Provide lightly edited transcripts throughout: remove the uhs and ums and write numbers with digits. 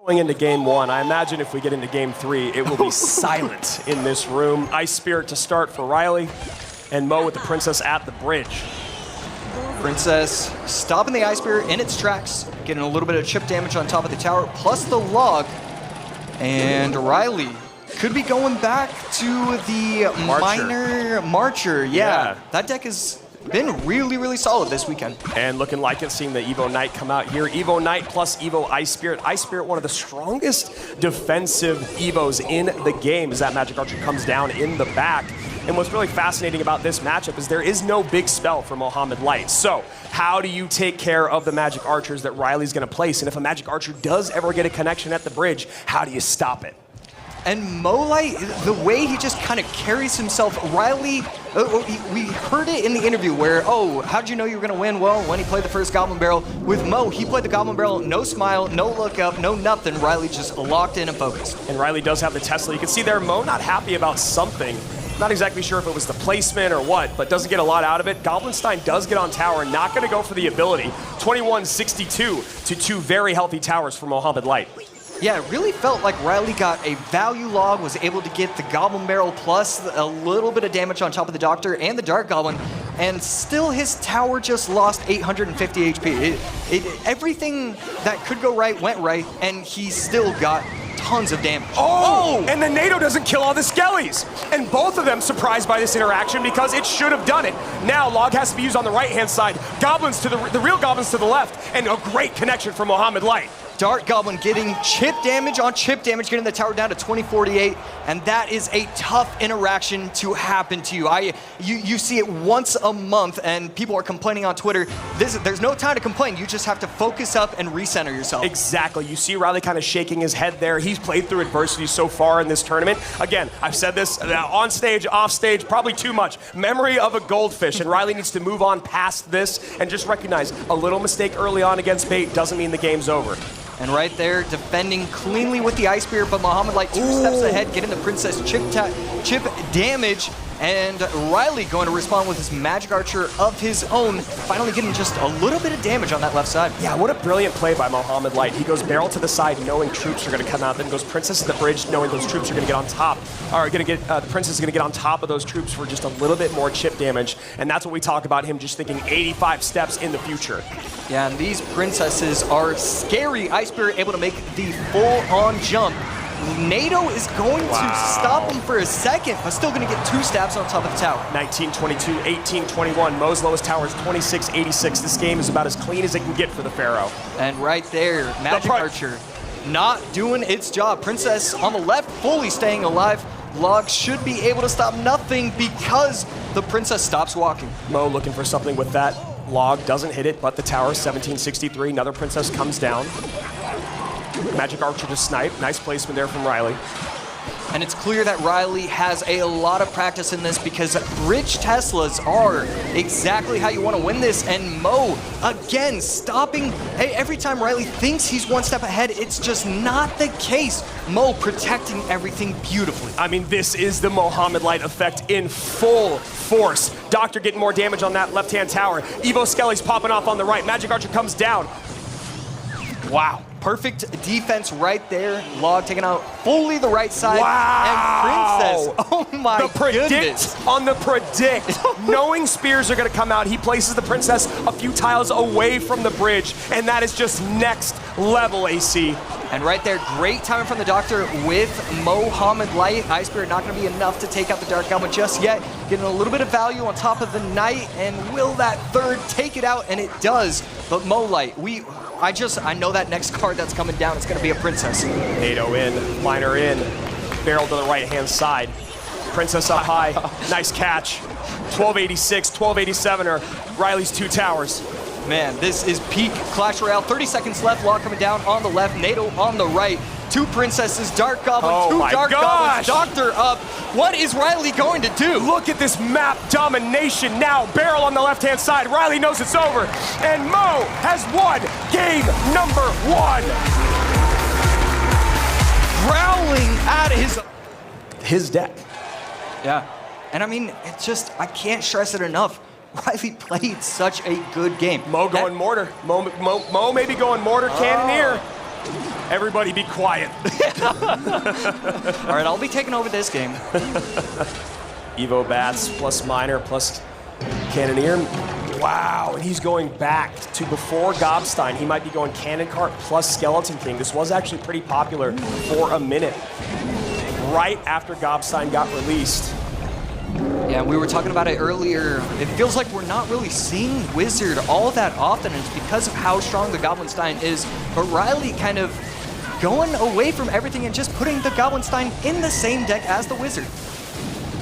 Going into game one, I imagine if we get into game three, it will be silent in this room. Ice Spirit to start for Ryley, and Mo with the Princess at the bridge. Princess stopping the Ice Spirit in its tracks, getting a little bit of chip damage on top of the tower, plus the log. And Ryley could be going back to the minor Marcher. Yeah, that deck has been really, really solid this weekend. And looking like it, seeing the Evo Knight come out here. Evo Knight plus Evo Ice Spirit. Ice Spirit, one of the strongest defensive Evos in the game as that Magic Archer comes down in the back. And what's really fascinating about this matchup is there is no big spell for Mohomad Light. So how do you take care of the Magic Archers that Ryley's going to place? And if a Magic Archer does ever get a connection at the bridge, how do you stop it? And Molite, the way he just kind of carries himself, Ryley, we heard it in the interview where, oh, how'd you know you were going to win? Well, when he played the first Goblin Barrel. With Mo, he played the Goblin Barrel, no smile, no look up, no nothing. Ryley just locked in and focused. And Ryley does have the Tesla. You can see there, Mo not happy about something. Not exactly sure if it was the placement or what, but doesn't get a lot out of it. Goblinstein does get on tower, not going to go for the ability. 21-62 to two very healthy towers for Mohomad Light. Yeah, it really felt like Ryley got a value log, was able to get the Goblin Barrel plus a little bit of damage on top of the Doctor and the Dark Goblin, and still his tower just lost 850 HP. Everything that could go right went right, and he still got tons of damage. Oh! And the NATO doesn't kill all the Skellies. And both of them surprised by this interaction because it should have done it. Now log has to be used on the right-hand side. Goblins to the real Goblins to the left, and a great connection from Mohomad Light. Dark Goblin getting chip damage on chip damage, getting the tower down to 2048, and that is a tough interaction to happen to you. You see it once a month, and people are complaining on Twitter. There's no time to complain. You just have to focus up and recenter yourself. Exactly. You see Ryley kind of shaking his head there. He's played through adversity so far in this tournament. Again, I've said this on stage, off stage, probably too much. Memory of a goldfish, and Ryley needs to move on past this and just recognize a little mistake early on against Bait doesn't mean the game's over. And right there, defending cleanly with the Ice Spear, but Mohomad Light 2 steps ahead, getting the Princess chip damage. And Ryley going to respond with his Magic Archer of his own, finally getting just a little bit of damage on that left side. Yeah, what a brilliant play by Mohomad Light. He goes barrel to the side knowing troops are going to come out, then goes Princess to the bridge knowing those troops are going to get on top. Or the Princess is going to get on top of those troops for just a little bit more chip damage. And that's what we talk about him just thinking 85 steps in the future. Yeah, and these Princesses are scary. Ice Spirit able to make the full-on jump. NATO is going to stop him for a second, but still going to get two stabs on top of the tower. 19-22, 18-21. Mo's lowest tower is 26-86. This game is about as clean as it can get for the Pharaoh. And right there, Magic Archer not doing its job. Princess on the left, fully staying alive. Log should be able to stop nothing because the Princess stops walking. Mo looking for something with that. Log doesn't hit it, but the tower, 1763. Another Princess comes down. Magic Archer to snipe. Nice placement there from Ryley. And it's clear that Ryley has a lot of practice in this because bridge Teslas are exactly how you want to win this. And Mo, again, stopping. Every time Ryley thinks he's one step ahead, it's just not the case. Mo protecting everything beautifully. I mean, this is the Mohomad Light effect in full force. Doctor getting more damage on that left-hand tower. Evo Skelly's popping off on the right. Magic Archer comes down. Wow. Perfect defense right there. Log taking out fully the right side. Wow! And Princess, oh my goodness. On the predict. Knowing spears are going to come out, he places the Princess a few tiles away from the bridge, and that is just next level, AC. And right there, great timing from the Doctor with Mohomad Light. Ice Spirit not going to be enough to take out the Dark Goblin just yet. Getting a little bit of value on top of the Knight, and will that third take it out? And it does. But Mo Light, I know that next card that's coming down is going to be a Princess. NATO in, Miner in, barrel to the right-hand side. Princess up high, nice catch. 1286, 1287 are Ryley's two towers. Man, this is peak Clash Royale. 30 seconds left, Log coming down on the left, NATO on the right. Two Princesses, Dark Goblin, two Dark Goblins, Doctor up. What is Ryley going to do? Look at this map domination now. Barrel on the left-hand side. Ryley knows it's over. And Mo has won game number one. Growling at his deck. Yeah. And I mean, it's just, I can't stress it enough. Ryley played such a good game. Mo going mortar. Mo maybe going mortar, cannoneer. Everybody be quiet. All right, I'll be taking over this game. Evo Bats plus Miner plus Cannoneer. Wow, and he's going back to before Gobstein. He might be going Cannon Cart plus Skeleton King. This was actually pretty popular for a minute. Right after Gobstein got released. Yeah, we were talking about it earlier. It feels like we're not really seeing Wizard all that often, and it's because of how strong the Goblinstein is. But Ryley kind of going away from everything and just putting the Goblinstein in the same deck as the Wizard.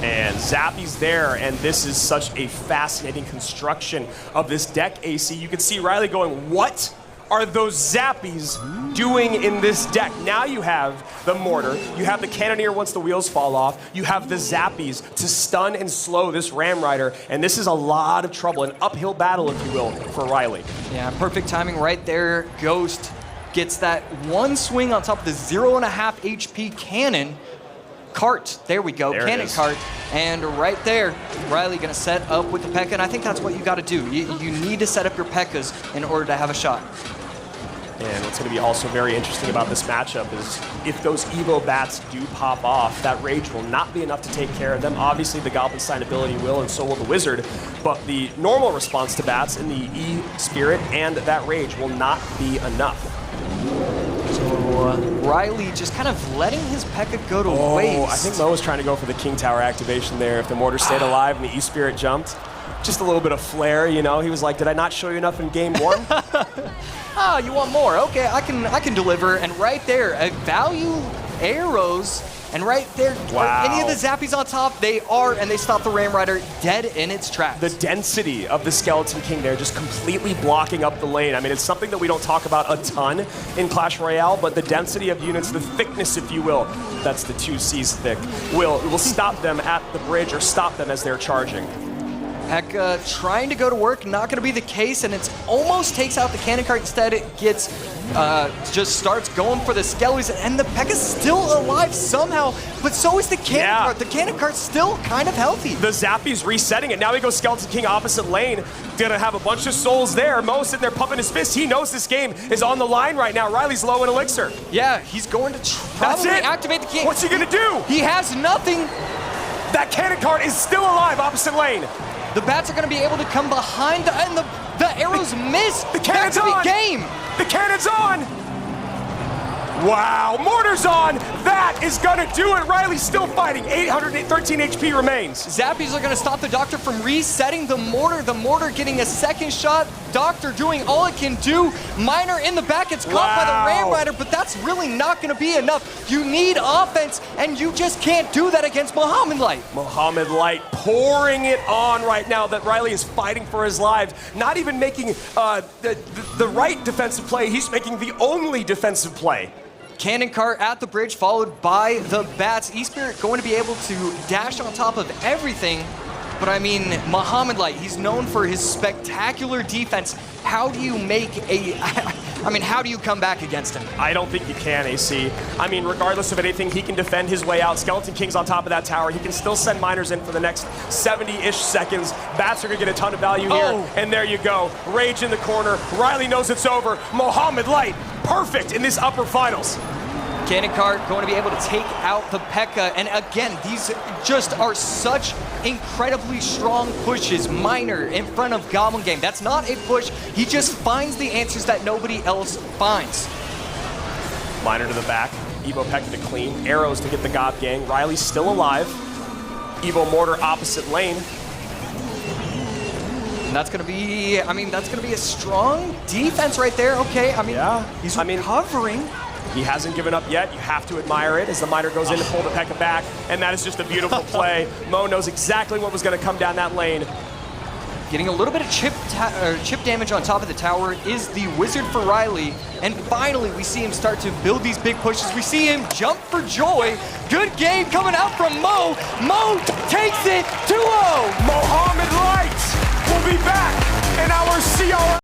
And Zappy's there, and this is such a fascinating construction of this deck, AC. You can see Ryley going, what are those Zappies doing in this deck? Now you have the Mortar, you have the Cannoneer once the wheels fall off, you have the Zappies to stun and slow this Ram Rider, and this is a lot of trouble, an uphill battle, if you will, for Ryley. Yeah, perfect timing right there. Ghost gets that one swing on top of the 0.5 HP cannon. Cart, there we go, there cannon cart, and right there, Ryley gonna set up with the P.E.K.K.A, and I think that's what you gotta do. You need to set up your P.E.K.K.As in order to have a shot. And what's gonna be also very interesting about this matchup is if those Evo Bats do pop off, that Rage will not be enough to take care of them. Obviously the Goblinstein ability will, and so will the Wizard, but the normal response to Bats in the E-Spirit and that Rage will not be enough. Ryley just kind of letting his P.E.K.K.A go to waste. I think Mo was trying to go for the King Tower activation there. If the Mortar stayed alive and the E-Spirit jumped, just a little bit of flair, you know. He was like, did I not show you enough in game one? Ah, you want more? Okay, I can deliver. And right there, a value arrows. And right there, wow. Any of the Zappies on top, they stop the Ram Rider dead in its tracks. The density of the Skeleton King there just completely blocking up the lane. I mean, it's something that we don't talk about a ton in Clash Royale, but the density of units, the thickness, if you will, that's the 2 C's thick, will stop them at the bridge or stop them as they're charging. P.E.K.K.A trying to go to work, not going to be the case, and it almost takes out the cannon cart. Instead, it gets just starts going for the skellies, and the P.E.K.K.A's still alive somehow, but so is the cannon cart. The cannon cart's still kind of healthy. The Zappy's resetting it. Now he goes Skeleton King opposite lane. Gonna have a bunch of souls there. Mo sitting there pumping his fist. He knows this game is on the line right now. Ryley's low in elixir. Yeah, he's going to probably activate the king. What's he gonna do? He has nothing. That cannon cart is still alive opposite lane. The Bats are going to be able to come behind, and the arrows miss. The cannon's on. Game. The cannon's on. Wow, Mortar's on. That is going to do it. Ryley's still fighting. 813 HP remains. Zappies are going to stop the Doctor from resetting the Mortar. The Mortar getting a second shot. Doctor doing all it can do. Miner in the back gets caught by the Ram Rider, but that's really not going to be enough. You need offense, and you just can't do that against Mohomad Light. Mohomad Light pouring it on right now that Ryley is fighting for his lives. Not even making the right defensive play. He's making the only defensive play. Cannon cart at the bridge, followed by the Bats. E-Spirit going to be able to dash on top of everything. But I mean, Mohomad Light, he's known for his spectacular defense. How do you how do you come back against him? I don't think you can, AC. I mean, regardless of anything, he can defend his way out. Skeleton King's on top of that tower. He can still send miners in for the next 70-ish seconds. Bats are gonna get a ton of value here. And there you go. Rage in the corner. Ryley knows it's over. Mohomad Light, perfect in this upper finals. Cannon cart going to be able to take out the P.E.K.K.A. And again, these just are such incredibly strong pushes. Miner in front of Goblin Game. That's not a push. He just finds the answers that nobody else finds. Miner to the back. Evo P.E.K.K.A to clean. Arrows to get the Gob Gang. Ryley's still alive. Evo Mortar opposite lane. And that's going to be, that's going to be a strong defense right there. Okay, he's recovering. He hasn't given up yet. You have to admire it as the Miner goes in to pull the P.E.K.K.A back, and that is just a beautiful play. Mo knows exactly what was going to come down that lane. Getting a little bit of chip damage on top of the tower is the Wizard for Ryley, and finally we see him start to build these big pushes. We see him jump for joy. Good game coming out from Mo. Mo takes it 2-0. Mohomad Light will be back in our CR.